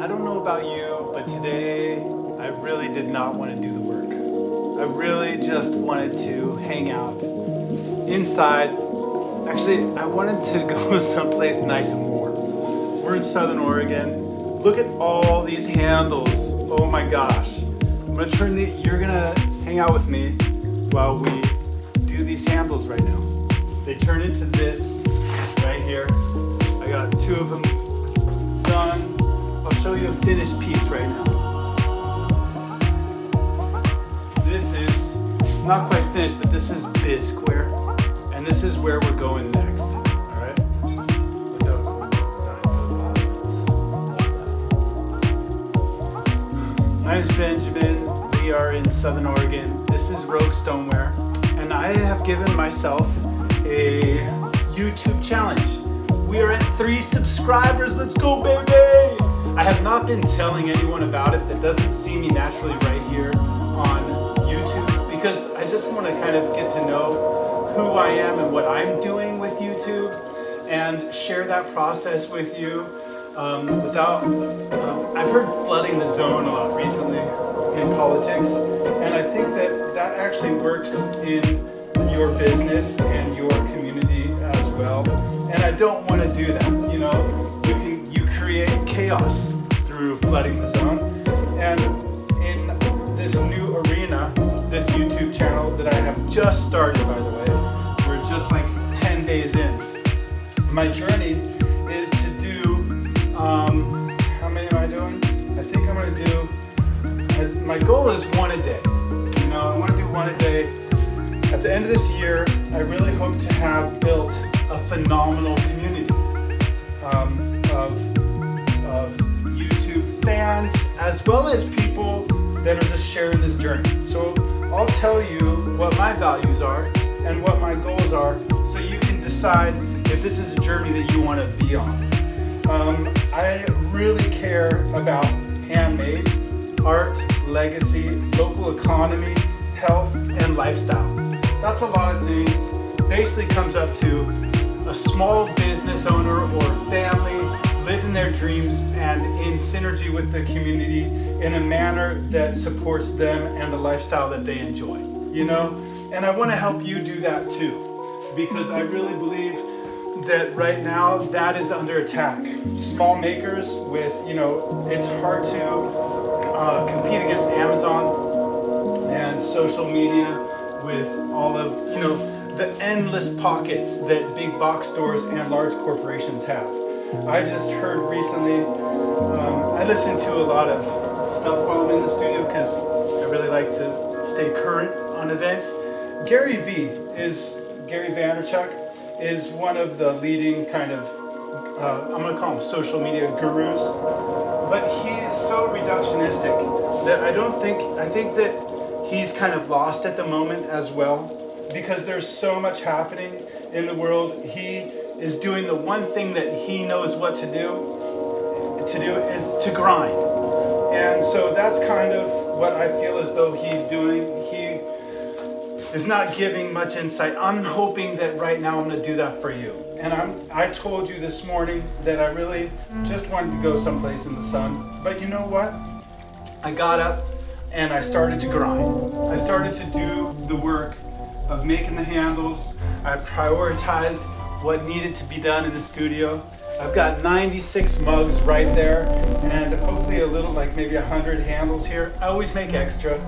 I don't know about you, but today I really did not want to do the work. I really just wanted to hang out inside. Actually, I wanted to go someplace nice and warm. We're in Southern Oregon. Look at all these handles. Oh my gosh. I'm gonna you're gonna hang out with me while we do these handles right now. They turn into this right here. I got two of them done. I'll show you a finished piece right now. This is not quite finished, but this is biz square, and this is where we're going next. All right. Look how cool the design for the bottom is. My name's Benjamin. We are in Southern Oregon. This is Rogue Stoneware, and I have given myself a YouTube challenge. We are at 3 subscribers. Let's go, baby! I have not been telling anyone about it that doesn't see me naturally right here on YouTube, because I just want to kind of get to know who I am and what I'm doing with YouTube and share that process with you I've heard flooding the zone a lot recently in politics, and I think that actually works in your business and your community as well. And I don't want to do that. You create chaos through flooding the zone. And in this new arena, this YouTube channel that I have just started, by the way, we're just like 10 days in. My journey is to do, how many am I doing? I think I'm going to do, my goal is 1 a day. I want to do 1 a day. At the end of this year, I really hope to have built a phenomenal community of YouTube fans, as well as people that are just sharing this journey. So I'll tell you what my values are and what my goals are, so you can decide if this is a journey that you want to be on. I really care about handmade, art, legacy, local economy, health, and lifestyle. That's a lot of things. Basically comes up to a small business owner or family living their dreams and in synergy with the community in a manner that supports them and the lifestyle that they enjoy, And I want to help you do that too, because I really believe that right now that is under attack. Small makers with, it's hard to compete against Amazon and social media with all of, the endless pockets that big box stores and large corporations have. I just heard recently, I listen to a lot of stuff while I'm in the studio because I really like to stay current on events. Gary Vaynerchuk is one of the leading kind of, I'm going to call him social media gurus, but he is so reductionistic that I think that he's kind of lost at the moment as well, because there's so much happening in the world. He is doing the one thing that he knows what to do is to grind. And so that's kind of what I feel as though he's doing. He is not giving much insight. I'm hoping that right now I'm going to do that for you. And I told you this morning that I really just wanted to go someplace in the sun. But you know what? I got up and I started to grind. I started to do the work of making the handles. I prioritized what needed to be done in the studio. I've got 96 mugs right there, and hopefully a little, like maybe 100 handles here. I always make extra.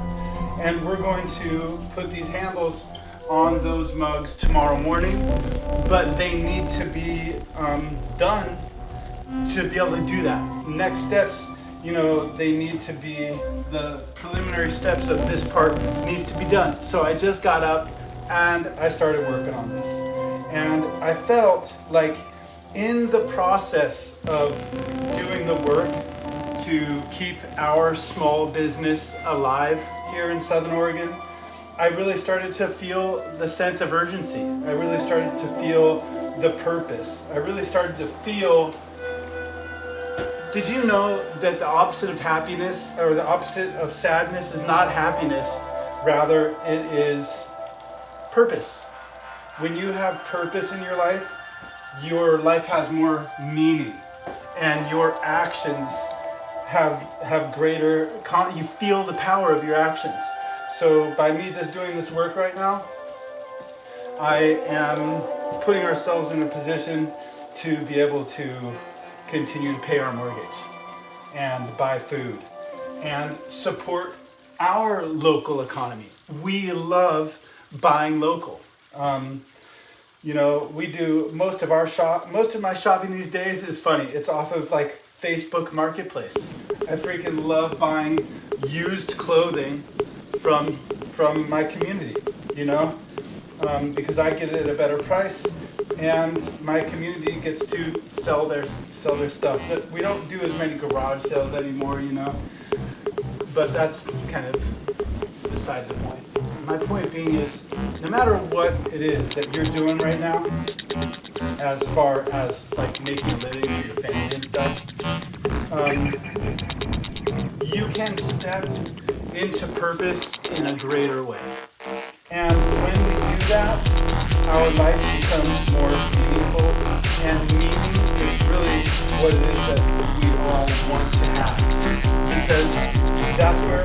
And we're going to put these handles on those mugs tomorrow morning, but they need to be done to be able to do that. Next steps, they need to be, the preliminary steps of this part needs to be done. So I just got up and I started working on this. And I felt like in the process of doing the work to keep our small business alive here in Southern Oregon, I really started to feel the sense of urgency. I really started to feel the purpose. I really started to feel, did you know that the opposite of happiness, or the opposite of sadness, is not happiness, rather it is purpose. When you have purpose in your life has more meaning, and your actions have greater, you feel the power of your actions. So by me just doing this work right now, I am putting ourselves in a position to be able to continue to pay our mortgage and buy food and support our local economy. We love buying local. We do most of my shopping these days is funny. It's off of like Facebook Marketplace. I freaking love buying used clothing from my community, because I get it at a better price, and my community gets to sell their stuff. But we don't do as many garage sales anymore, But that's kind of beside the point. My point being is, no matter what it is that you're doing right now, as far as like making a living for your family and stuff, you can step into purpose in a greater way. And when we do that, our life becomes more meaningful, and meaning is really what it is that we all want to have. Because that's where,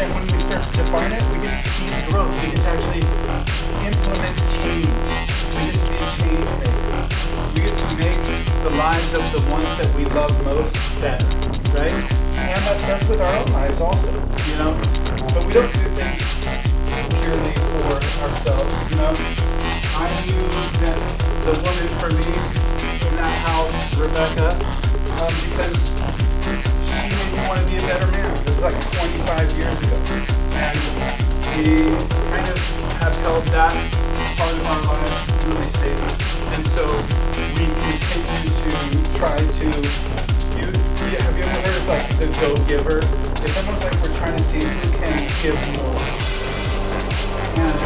and when we start to define it, we get to see the growth. We get to actually implement change. We get to be change makers. We get to make the lives of the ones that we love most better, right? And that starts with our own lives also, But we don't do things purely for ourselves, I knew that the woman for me in that house, Rebecca, because she made me want to be a better man. This is like 25 years ago. And we kind of have held that part of our lives really safe. And so we continue to try to have you ever heard of like the go-giver? It's almost like we're trying to see who can give more. And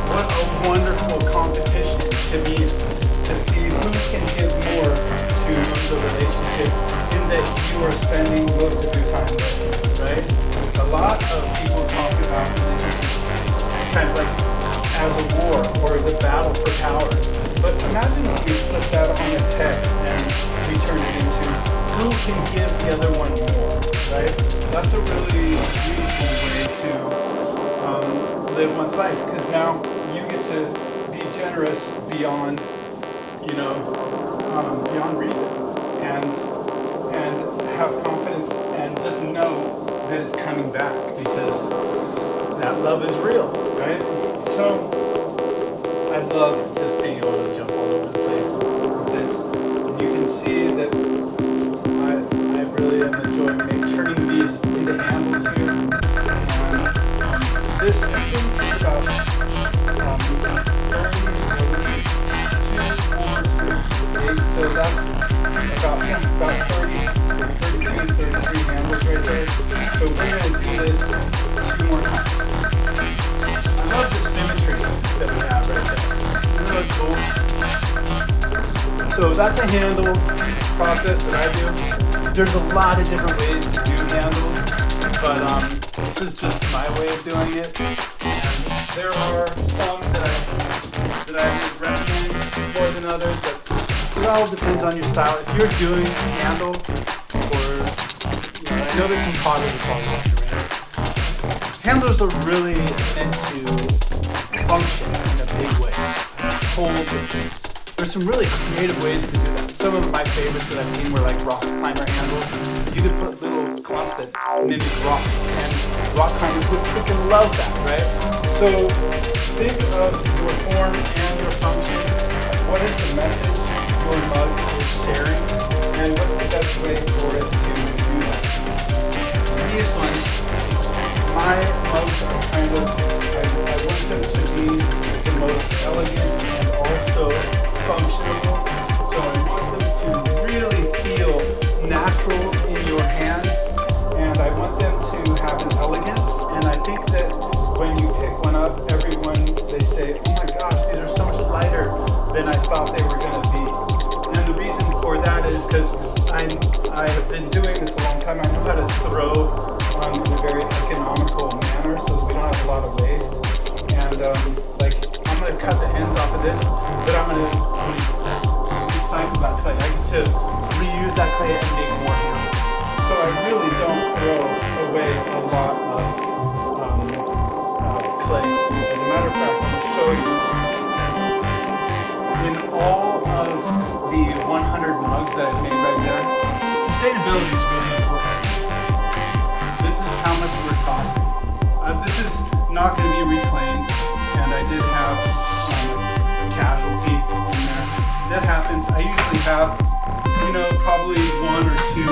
what a wonderful competition to be, to see who can give more to the relationship in that you are spending most of your time with, right? A lot of people talk about relationships kind of like as a war or as a battle for power. But imagine if we flip that on its head and we turn it into who can give the other one more, right? That's a really beautiful way to live one's life, because now you get to be generous beyond, beyond reason, and have confidence and just know that it's coming back, because that love is real, right? So I love just being able to jump all over the place with this. And you can see that I really am enjoying turning these into handles here. This, I think, is about 8, so that's about 32, 33 handles right there. So we're going to do this 2 more times. I love the symmetry that we have right there. Isn't that cool? So that's a handle process that I do. There's a lot of different ways to do handles, but this is just my way of doing it. And there are some that I would recommend more than others, but it all depends on your style. If you're doing handle, or I know there's some potters that probably want your handles. Handles are really meant to function in a big way, hold the piece. There's some really creative ways to do that. Some of my favorites that I've seen were like rock climber handles. You could put little clumps that mimic rock, and rock climbers would freaking love that, right? So think of your form and your function. What is the message your mug is sharing, and what's the best way for it to do that? These ones, my mugs are kind of, I want them to be the most elegant and also functional. So I want them to really feel natural in your hands, and I want them to have an elegance. And I think that when you pick one up, everyone, they say, oh my gosh, these are so much lighter than I thought they were going to be. And the reason for that is because I have been doing this a long time. I know how to throw in a very economical manner so that we don't have a lot of waste. And I'm going to cut the ends off of this, but I'm going to recycle that clay. I get to reuse that clay and make more handles. So I really away a lot of clay. As a matter of fact, I'm going to show you. In all of the 100 mugs that I've made right there, sustainability is really important. So this is how much we're tossing. This is not going to be reclaimed, and I did have casualty in there. That happens. I usually have, probably 1 or 2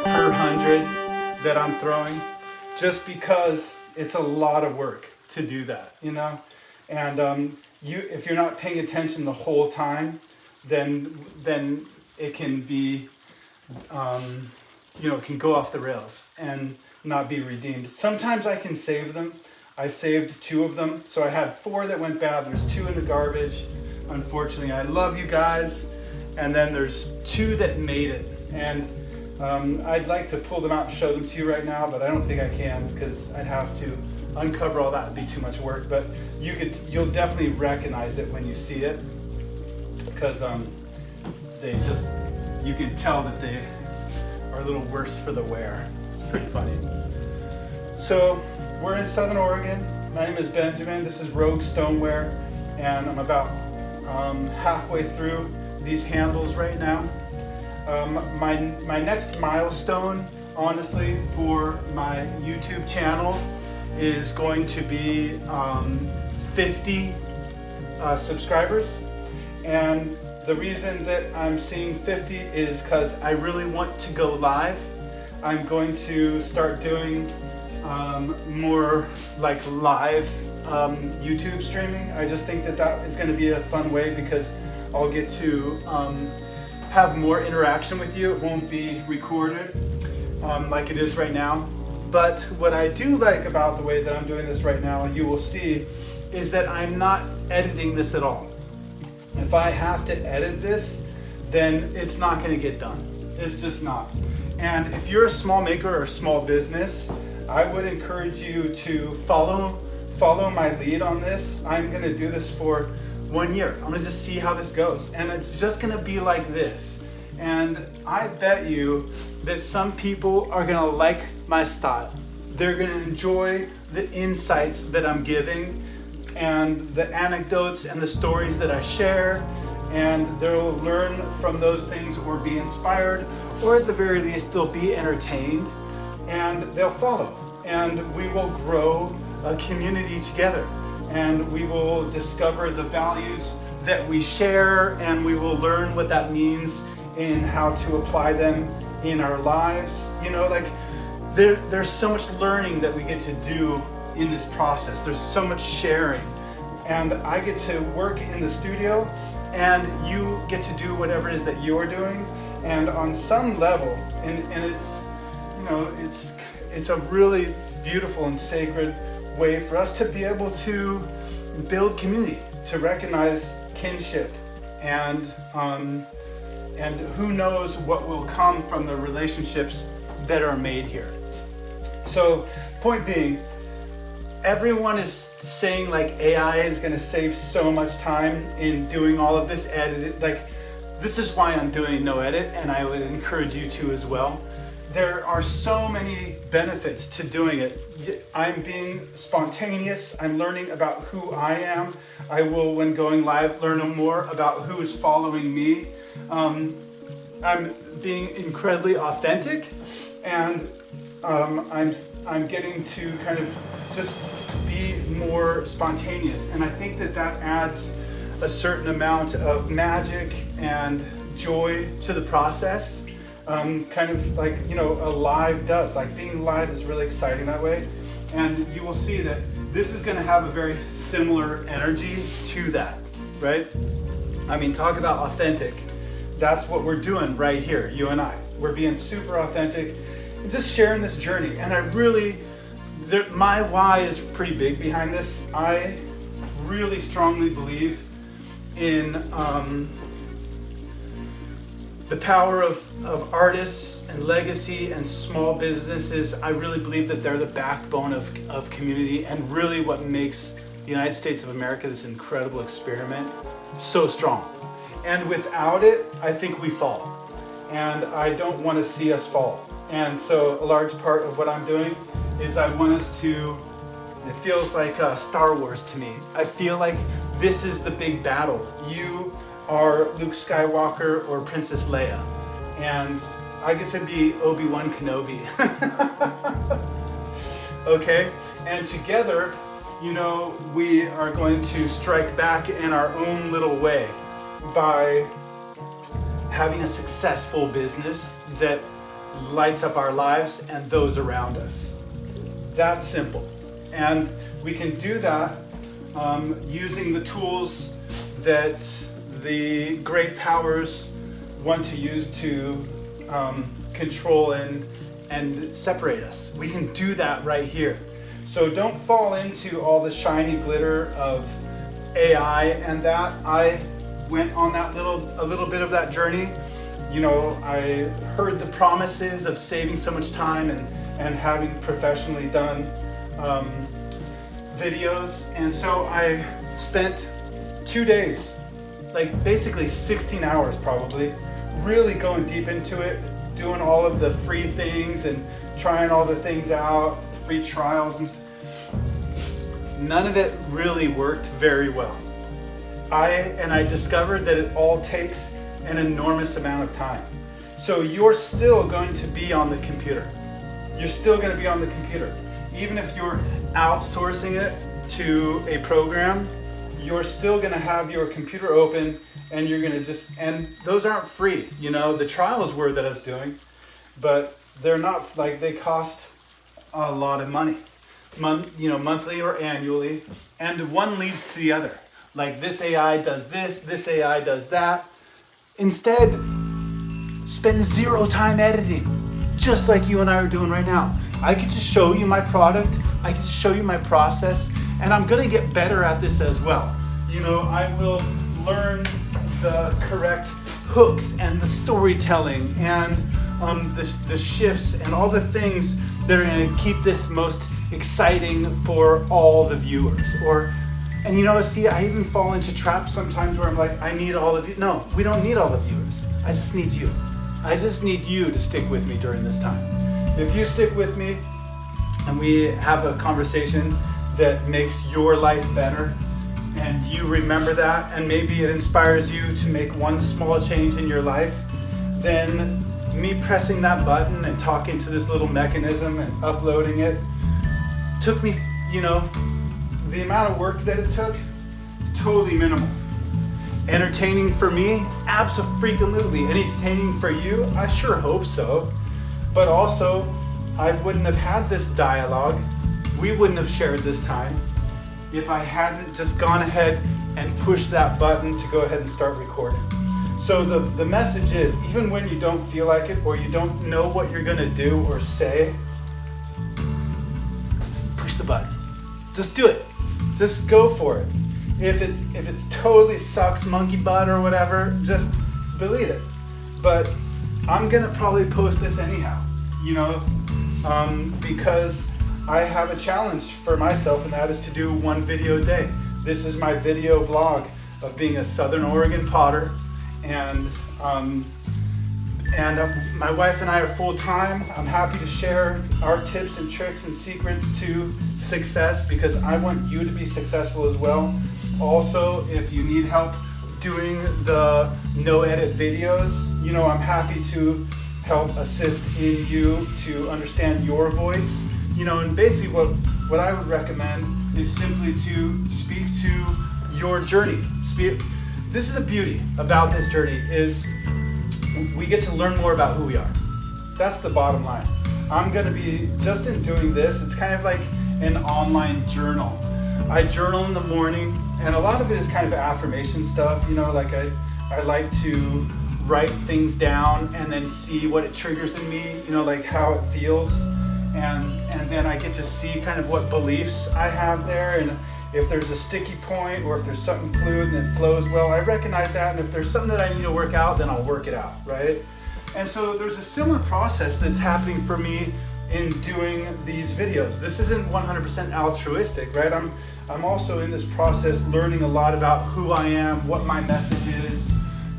per 100 that I'm throwing, just because it's a lot of work to do that, and if you're not paying attention the whole time, then it can be, it can go off the rails and not be redeemed. Sometimes I can save them. I saved 2 of them. So I had 4 that went bad. There's 2 in the garbage. Unfortunately, I love you guys. And then there's 2 that made it. And I'd like to pull them out and show them to you right now, but I don't think I can because I'd have to uncover all that. It'd be too much work. But you'll definitely recognize it when you see it, because you can tell that they are a little worse for the wear. It's pretty funny. So we're in Southern Oregon. My name is Benjamin. This is Rogue Stoneware, and I'm about halfway through these handles right now. My next milestone, honestly, for my YouTube channel is going to be 50 subscribers. And the reason that I'm seeing 50 is because I really want to go live. I'm going to start doing more like live YouTube streaming. I just think that is going to be a fun way, because I'll get to have more interaction with you. It won't be recorded like it is right now. But what I do like about the way that I'm doing this right now, you will see, is that I'm not editing this at all. If I have to edit this, then it's not going to get done. It's just not. And if you're a small maker or a small business, I would encourage you to follow my lead on this. I'm going to do this for 1 year. I'm going to just see how this goes. And it's just going to be like this. And I bet you that some people are going to like my style. They're going to enjoy the insights that I'm giving, and the anecdotes and the stories that I share, and they'll learn from those things or be inspired, or at the very least they'll be entertained, and they'll follow, and we will grow a community together, and we will discover the values that we share, and we will learn what that means in how to apply them in our lives. There's so much learning that we get to do in this process. There's so much sharing, and I get to work in the studio, and you get to do whatever it is that you're doing. And on some level, and it's a really beautiful and sacred way for us to be able to build community, to recognize kinship, and who knows what will come from the relationships that are made here. So, point being, everyone is saying like AI is going to save so much time in doing all of this edit. Like, this is why I'm doing no edit, and I would encourage you to as well. There are so many benefits to doing it. I'm being spontaneous. I'm learning about who I am. I will, when going live, learn more about who is following me. I'm being incredibly authentic, and I'm getting to kind of just be more spontaneous. And I think that adds a certain amount of magic and joy to the process. Kind of like, a live does. Like, being live is really exciting that way. And you will see that this is going to have a very similar energy to that, right? I mean, talk about authentic. That's what we're doing right here, you and I. We're being super authentic and just sharing this journey. And my why is pretty big behind this. I really strongly believe in the power of artists and legacy and small businesses. I really believe that they're the backbone of community, and really what makes the United States of America, this incredible experiment, so strong. And without it, I think we fall. And I don't want to see us fall. And so a large part of what I'm doing is I want us to, it feels like Star Wars to me. I feel like this is the big battle. You are Luke Skywalker or Princess Leia, and I get to be Obi-Wan Kenobi. Okay? And together, you know, we are going to strike back in our own little way by having a successful business that lights up our lives and those around us. That's simple. And we can do that using the tools that the great powers want to use to control and separate us. We can do that right here. So don't fall into all the shiny glitter of AI and that. I went on that a little bit of that journey. You know, I heard the promises of saving so much time and having professionally done videos. And so I spent 2 days, like basically 16 hours probably, really going deep into it, doing all of the free things and trying all the things out, free trials and stuff. None of it really worked very well. I discovered that it all takes an enormous amount of time. So you're still going to be on the computer. You're still going to be on the computer. Even if you're outsourcing it to a program, you're still going to have your computer open and you're going to and those aren't free. You know, the trials were that I was doing, but they're not, like, they cost a lot of money, monthly or annually, and one leads to the other. Like, this AI does this AI does that. Instead, spend 0 time editing, just like you and I are doing right now. I get to show you my product, I get to show you my process, and I'm gonna get better at this as well. You know, I will learn the correct hooks and the storytelling and the shifts and all the things that are gonna keep this most exciting for all the viewers. And you know, see, I even fall into traps sometimes where I'm like, I need all of you. No, we don't need all the viewers. I just need you. I just need you to stick with me during this time. If you stick with me and we have a conversation that makes your life better, and you remember that, and maybe it inspires you to make one small change in your life, then me pressing that button and talking to this little mechanism and uploading it took me, you know, the amount of work that it took, totally minimal. Entertaining for me? Abso-freaking-lutely. Entertaining for you? I sure hope so. But also, I wouldn't have had this dialogue, we wouldn't have shared this time, if I hadn't just gone ahead and pushed that button to go ahead and start recording. So the message is, even when you don't feel like it or you don't know what you're gonna do or say, push the button. Just do it. Just go for it. If it totally sucks monkey butt or whatever, just delete it. But I'm gonna probably post this anyhow, you know, because I have a challenge for myself, and that is to do 1 video a day. This is my video vlog of being a Southern Oregon potter, and my wife and I are full-time. I'm happy to share our tips and tricks and secrets to success because I want you to be successful as well. Also, if you need help doing the no-edit videos, you know, I'm happy to help assist in you to understand your voice. You know, and basically what I would recommend is simply to speak to your journey. This is the beauty about this journey, is we get to learn more about who we are. That's the bottom line. I'm gonna be, just in doing this, it's kind of like an online journal. I journal in the morning, and a lot of it is kind of affirmation stuff, you know, like I like to write things down and then see what it triggers in me, you know, like how it feels. And then I get to see kind of what beliefs I have there, and if there's a sticky point or if there's something fluid and it flows well, I recognize that, and if there's something that I need to work out, then I'll work it out, right? And so there's a similar process that's happening for me in doing these videos. This isn't 100% altruistic, right? I'm also in this process learning a lot about who I am, what my message is,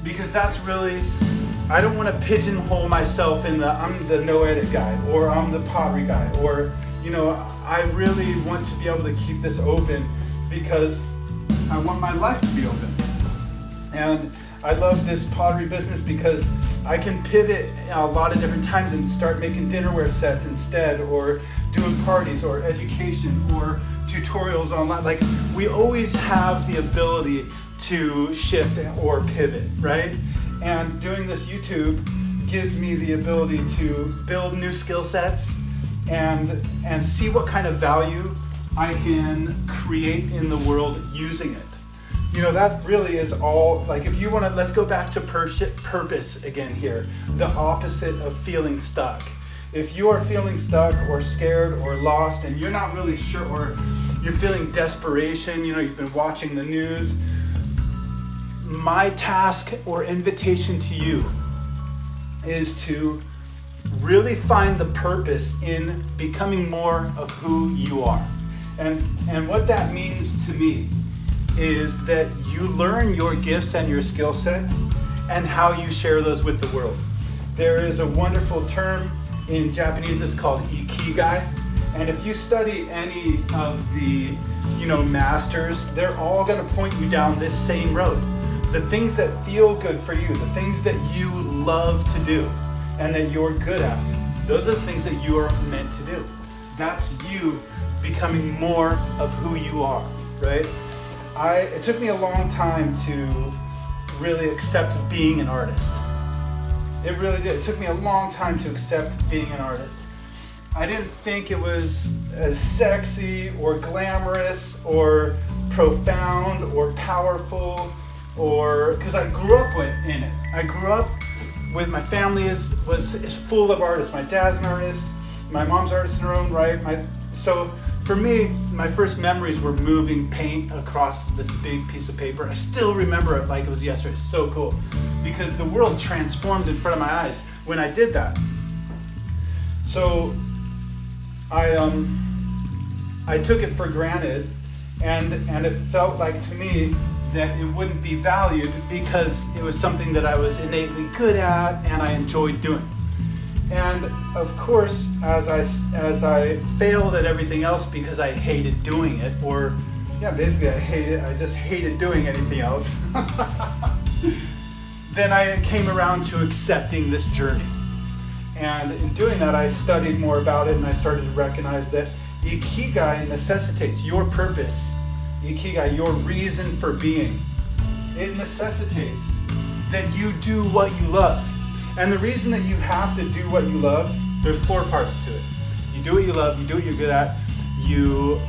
because that's really I don't want to pigeonhole myself in I'm the no edit guy, or I'm the pottery guy, or I really want to be able to keep this open because I want my life to be open. And I love this pottery business because I can pivot a lot of different times and start making dinnerware sets instead, or doing parties, or education, or tutorials online. Like, we always have the ability to shift or pivot, right? And doing this YouTube gives me the ability to build new skill sets and see what kind of value I can create in the world using it. That really is all. Like, if you want to, let's go back to purpose again here, the opposite of feeling stuck. If you are feeling stuck or scared or lost and you're not really sure, or you're feeling desperation, you've been watching the news, my task or invitation to you is to really find the purpose in becoming more of who you are. And what that means to me is that you learn your gifts and your skill sets and how you share those with the world. There is a wonderful term in Japanese, it's called ikigai. And if you study any of the masters, they're all going to point you down this same road. The things that feel good for you, the things that you love to do and that you're good at, those are the things that you are meant to do. That's you becoming more of who you are, right? It took me a long time to really accept being an artist. It really did. It took me a long time to accept being an artist. I didn't think it was as sexy or glamorous or profound or powerful, or because I grew up in it. I grew up with, my family is full of artists. My dad's an artist. My mom's an artist in her own right. So for me, my first memories were moving paint across this big piece of paper. I still remember it like it was yesterday. It's so cool because the world transformed in front of my eyes when I did that. So I took it for granted, and it felt like to me that it wouldn't be valued because it was something that I was innately good at and I enjoyed doing. And of course, as I failed at everything else because I hated doing it, or basically I just hated doing anything else, then I came around to accepting this journey. And in doing that, I studied more about it, and I started to recognize that ikigai necessitates your purpose. Ikigai, your reason for being. It necessitates that you do what you love. And the reason that you have to do what you love, there's 4 parts to it. You do what you love, you do what you're good at, you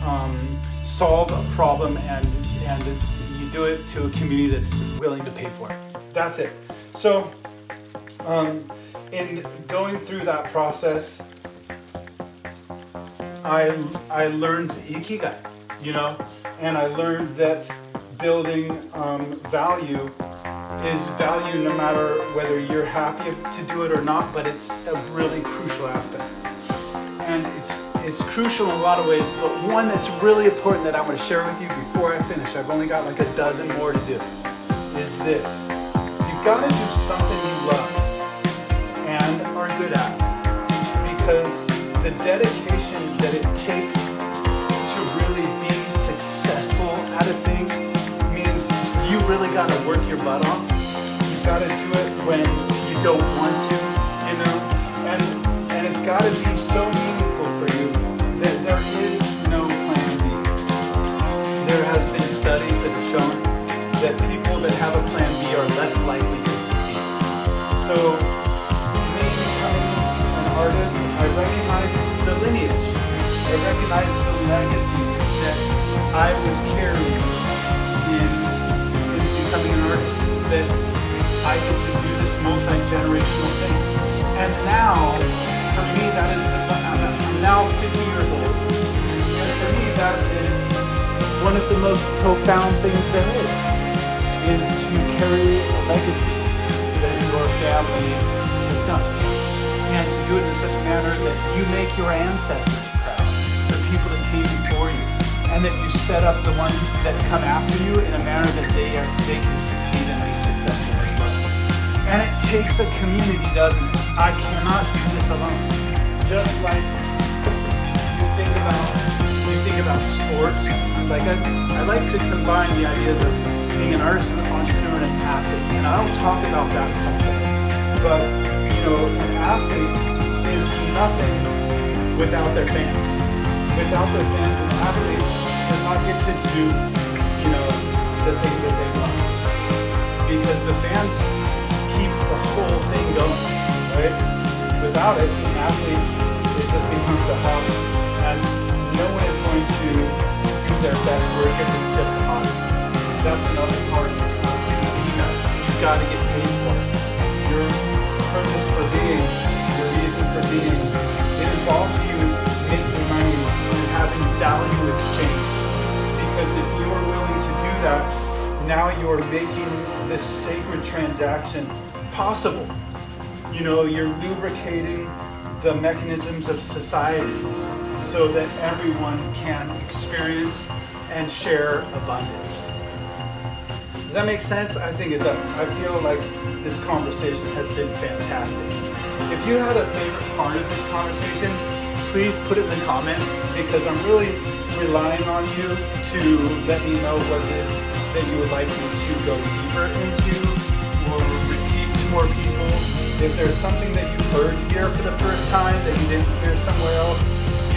solve a problem, and you do it to a community that's willing to pay for it. That's it. So, in going through that process, I learned ikigai, and I learned that building value is value no matter whether you're happy to do it or not, but it's a really crucial aspect. And it's crucial in a lot of ways, but one that's really important that I want to share with you before I finish, I've only got like a dozen more to do, is this. You've got to do something you love and are good at, because the dedication that it takes to really be successful at a thing means you really got to work your butt off. You've got to do it when you don't want to, and it's got to be so meaningful for you that there is no plan B. There has been studies that have shown that people that have a plan B are less likely to succeed. So me becoming an artist, I recognize the lineage. I recognize the legacy that I was carrying in becoming an artist, that I get to do this multi-generational thing. And now, for me, that is, I'm now 50 years old. And for me, that is one of the most profound things there is to carry a legacy that your family has done. And to do it in such a manner that you make your ancestors proud, the people that came before you, and that you set up the ones that come after you in a manner that they can succeed and be successful as well. And it takes a community, doesn't it? I cannot do this alone. Just like you think about sports. Like I like to combine the ideas of being an artist, an entrepreneur, and an athlete. And I'll talk about that someday. But an athlete is nothing without their fans. Without their fans, an athlete does not get to do, the thing that they love. Because the fans keep the whole thing going, right? Without it, an athlete, it just becomes a hobby. And no one is going to do their best work if it's just a hobby. That's another part. You've got to get paid for it. Your purpose for being, your reason for being, it involves you making money and having value exchange. Because if you're willing to do that, now you're making this sacred transaction possible. You're lubricating the mechanisms of society so that everyone can experience and share abundance. Does that make sense? I think it does. I feel like this conversation has been fantastic. If you had a favorite part of this conversation, please put it in the comments, because I'm really relying on you to let me know what it is that you would like me to go deeper into or repeat to more people. If there's something that you heard here for the first time that you didn't hear somewhere else,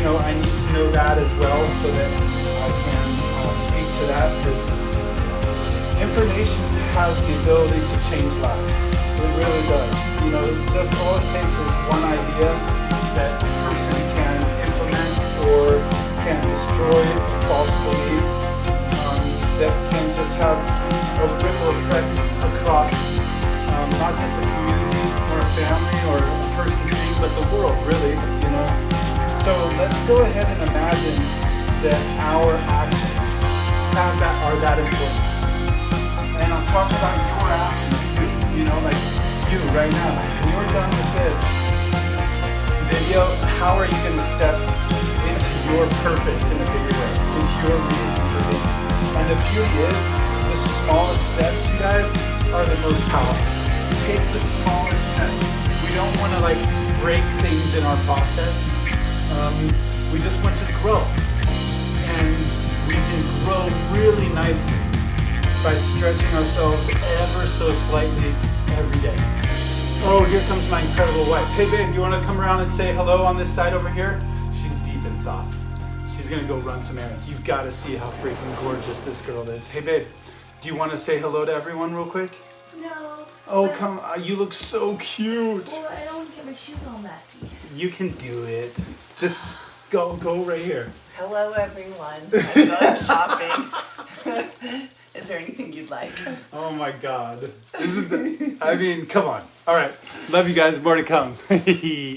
I need to know that as well so that I can speak to that, because information has the ability to change lives. It really does. Just all it takes is one idea that a person can implement or can destroy a false belief that can just have a ripple effect across not just a community or a family or a person's name, but the world, really. So let's go ahead and imagine that our actions are that important. And I'm talking about your actions too. Like you right now. When you're done with this video, how are you going to step into your purpose in a bigger way, into your reason for being? And the beauty is, the smallest steps, you guys, are the most powerful. Take the smallest step. We don't want to break things in our process. We just want to grow. And we can grow really nicely by stretching ourselves ever so slightly every day. Oh, here comes my incredible wife. Hey babe, do you want to come around and say hello on this side over here? She's deep in thought. She's gonna go run some errands. You've got to see how freaking gorgeous this girl is. Hey babe, do you want to say hello to everyone real quick? No. Oh, come on, you look so cute. Well, I don't want to get my shoes all messy. You can do it. Just go right here. Hello, everyone. I'm going shopping. Is there anything you'd like? Oh my God. Come on. All right. Love you guys. More to come.